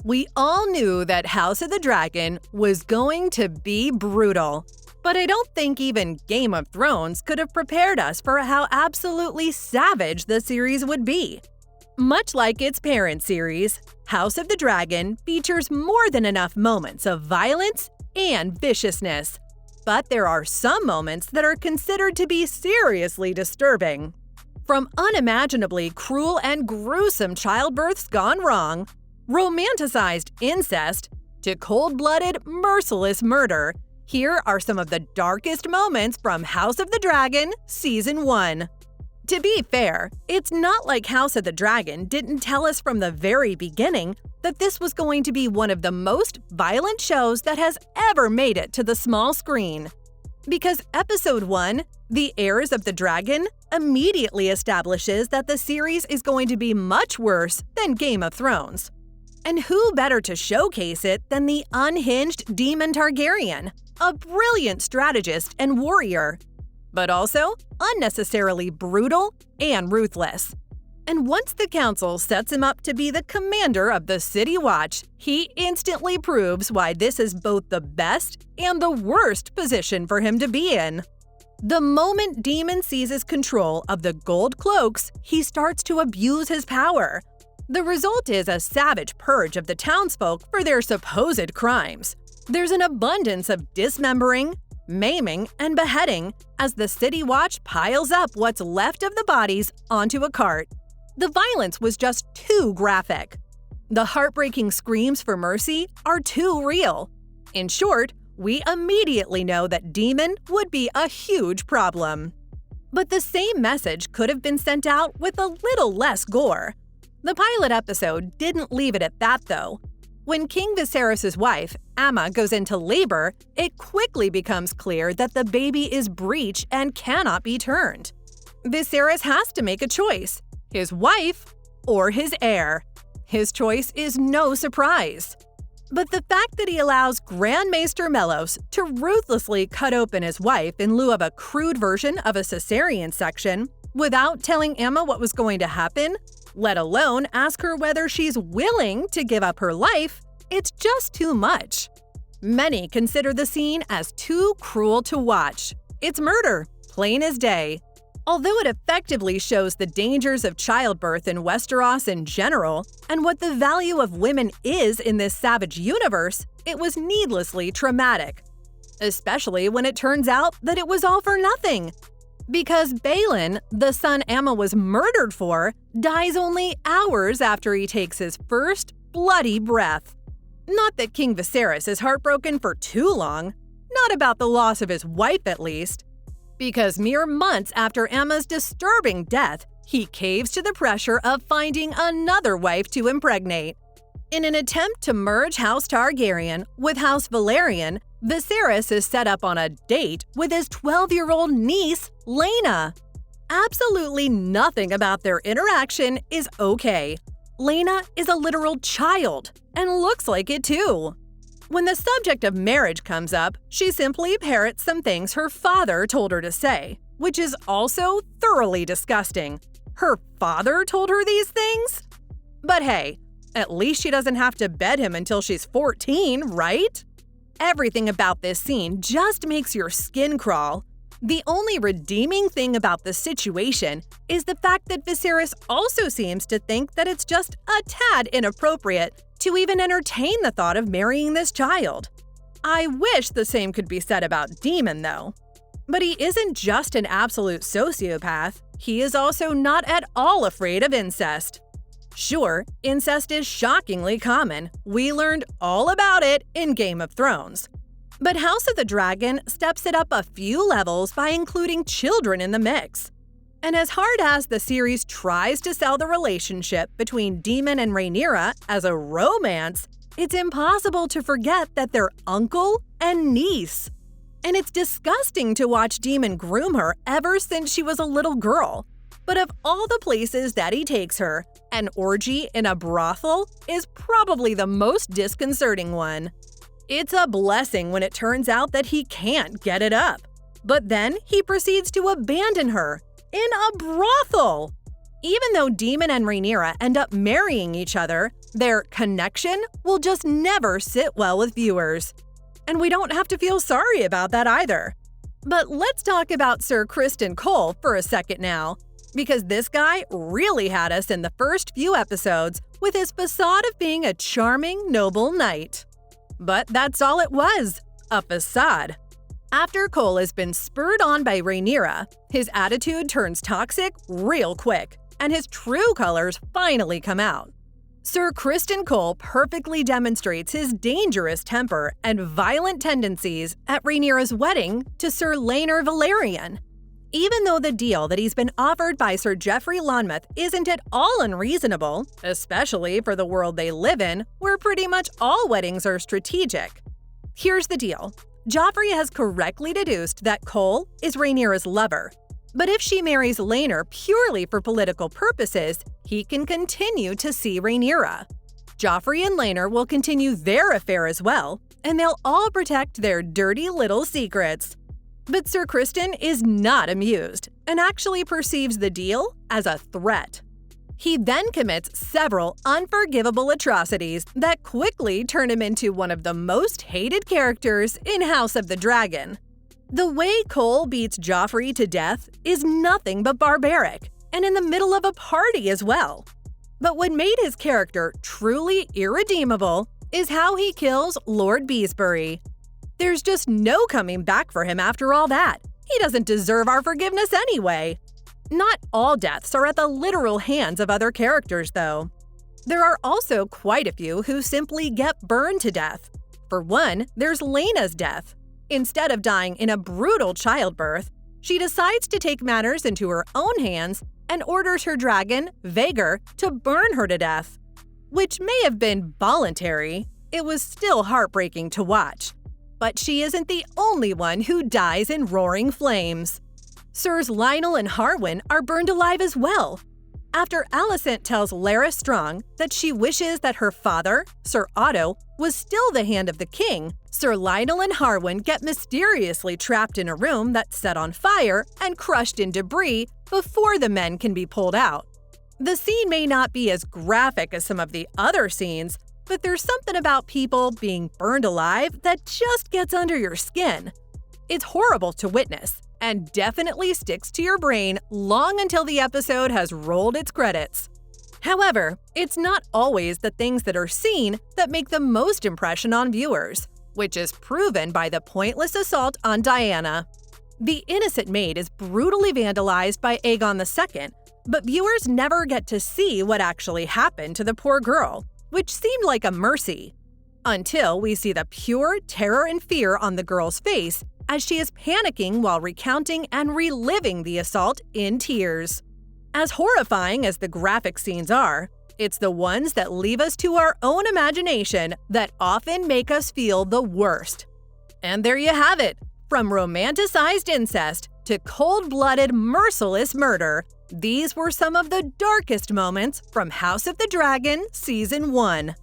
We all knew that House of the Dragon was going to be brutal. But I don't think even Game of Thrones could have prepared us for how absolutely savage the series would be. Much like its parent series, House of the Dragon features more than enough moments of violence and viciousness. But there are some moments that are considered to be seriously disturbing. From unimaginably cruel and gruesome childbirths gone wrong, romanticized incest, to cold-blooded, merciless murder, here are some of the darkest moments from House of the Dragon Season 1. To be fair, it's not like House of the Dragon didn't tell us from the very beginning that this was going to be one of the most violent shows that has ever made it to the small screen. Because Episode 1, The Heirs of the Dragon, immediately establishes that the series is going to be much worse than Game of Thrones. And who better to showcase it than the unhinged Daemon Targaryen, a brilliant strategist and warrior, but also unnecessarily brutal and ruthless. And once the council sets him up to be the commander of the City Watch, he instantly proves why this is both the best and the worst position for him to be in. The moment Daemon seizes control of the Gold Cloaks, he starts to abuse his power. The result is a savage purge of the townsfolk for their supposed crimes. There's an abundance of dismembering, maiming, and beheading as the City Watch piles up what's left of the bodies onto a cart. The violence was just too graphic. The heartbreaking screams for mercy are too real. In short, we immediately know that Daemon would be a huge problem. But the same message could have been sent out with a little less gore. The pilot episode didn't leave it at that, though. When King Viserys' wife, Aemma, goes into labor, it quickly becomes clear that the baby is breech and cannot be turned. Viserys has to make a choice: his wife or his heir. His choice is no surprise. But the fact that he allows Grand Maester Mellos to ruthlessly cut open his wife in lieu of a crude version of a cesarean section, without telling Aemma what was going to happen, let alone ask her whether she's willing to give up her life, it's just too much. Many consider the scene as too cruel to watch. It's murder, plain as day. Although it effectively shows the dangers of childbirth in Westeros in general, and what the value of women is in this savage universe, it was needlessly traumatic. Especially when it turns out that it was all for nothing. Because Balon, the son Aemma was murdered for, dies only hours after he takes his first bloody breath. Not that King Viserys is heartbroken for too long. Not about the loss of his wife, at least. Because mere months after Aemma's disturbing death, he caves to the pressure of finding another wife to impregnate. In an attempt to merge House Targaryen with House Velaryon, Viserys is set up on a date with his 12-year-old niece, Laena. Absolutely nothing about their interaction is okay. Laena is a literal child, and looks like it too. When the subject of marriage comes up, she simply parrots some things her father told her to say, which is also thoroughly disgusting. Her father told her these things? But hey, at least she doesn't have to bed him until she's 14, right? Everything about this scene just makes your skin crawl. The only redeeming thing about the situation is the fact that Viserys also seems to think that it's just a tad inappropriate to even entertain the thought of marrying this child. I wish the same could be said about Daemon, though. But he isn't just an absolute sociopath, he is also not at all afraid of incest. Sure, incest is shockingly common. We learned all about it in Game of Thrones. But House of the Dragon steps it up a few levels by including children in the mix. And as hard as the series tries to sell the relationship between Daemon and Rhaenyra as a romance, it's impossible to forget that they're uncle and niece. And it's disgusting to watch Daemon groom her ever since she was a little girl. But of all the places that he takes her, an orgy in a brothel is probably the most disconcerting one. It's a blessing when it turns out that he can't get it up. But then he proceeds to abandon her in a brothel. Even though Demon and Rhaenyra end up marrying each other, their connection will just never sit well with viewers. And we don't have to feel sorry about that either. But let's talk about Sir Criston Cole for a second now, because this guy really had us in the first few episodes with his facade of being a charming, noble knight. But that's all it was, a facade. After Cole has been spurred on by Rhaenyra, his attitude turns toxic real quick, and his true colors finally come out. Sir Criston Cole perfectly demonstrates his dangerous temper and violent tendencies at Rhaenyra's wedding to Sir Laenor Velaryon. Even though the deal that he's been offered by Sir Joffrey Lonmouth isn't at all unreasonable, especially for the world they live in, where pretty much all weddings are strategic. Here's the deal. Joffrey has correctly deduced that Cole is Rhaenyra's lover. But if she marries Laenor purely for political purposes, he can continue to see Rhaenyra. Joffrey and Laenor will continue their affair as well, and they'll all protect their dirty little secrets. But Sir Criston is not amused and actually perceives the deal as a threat. He then commits several unforgivable atrocities that quickly turn him into one of the most hated characters in House of the Dragon. The way Cole beats Joffrey to death is nothing but barbaric, and in the middle of a party as well. But what made his character truly irredeemable is how he kills Lord Beesbury. There's just no coming back for him after all that. He doesn't deserve our forgiveness anyway. Not all deaths are at the literal hands of other characters, though. There are also quite a few who simply get burned to death. For one, there's Laena's death. Instead of dying in a brutal childbirth, she decides to take matters into her own hands and orders her dragon, Vhagar, to burn her to death. Which may have been voluntary, it was still heartbreaking to watch. But she isn't the only one who dies in roaring flames. Sirs Lionel and Harwin are burned alive as well. After Alicent tells Larys Strong that she wishes that her father, Sir Otto, was still the Hand of the King, Sir Lionel and Harwin get mysteriously trapped in a room that's set on fire and crushed in debris before the men can be pulled out. The scene may not be as graphic as some of the other scenes, but there's something about people being burned alive that just gets under your skin. It's horrible to witness, and definitely sticks to your brain long until the episode has rolled its credits. However, it's not always the things that are seen that make the most impression on viewers, which is proven by the pointless assault on Diana. The innocent maid is brutally vandalized by Aegon II, but viewers never get to see what actually happened to the poor girl, which seemed like a mercy. Until we see the pure terror and fear on the girl's face as she is panicking while recounting and reliving the assault in tears. As horrifying as the graphic scenes are, it's the ones that leave us to our own imagination that often make us feel the worst. And there you have it. From romanticized incest to cold-blooded, merciless murder, these were some of the darkest moments from House of the Dragon Season 1.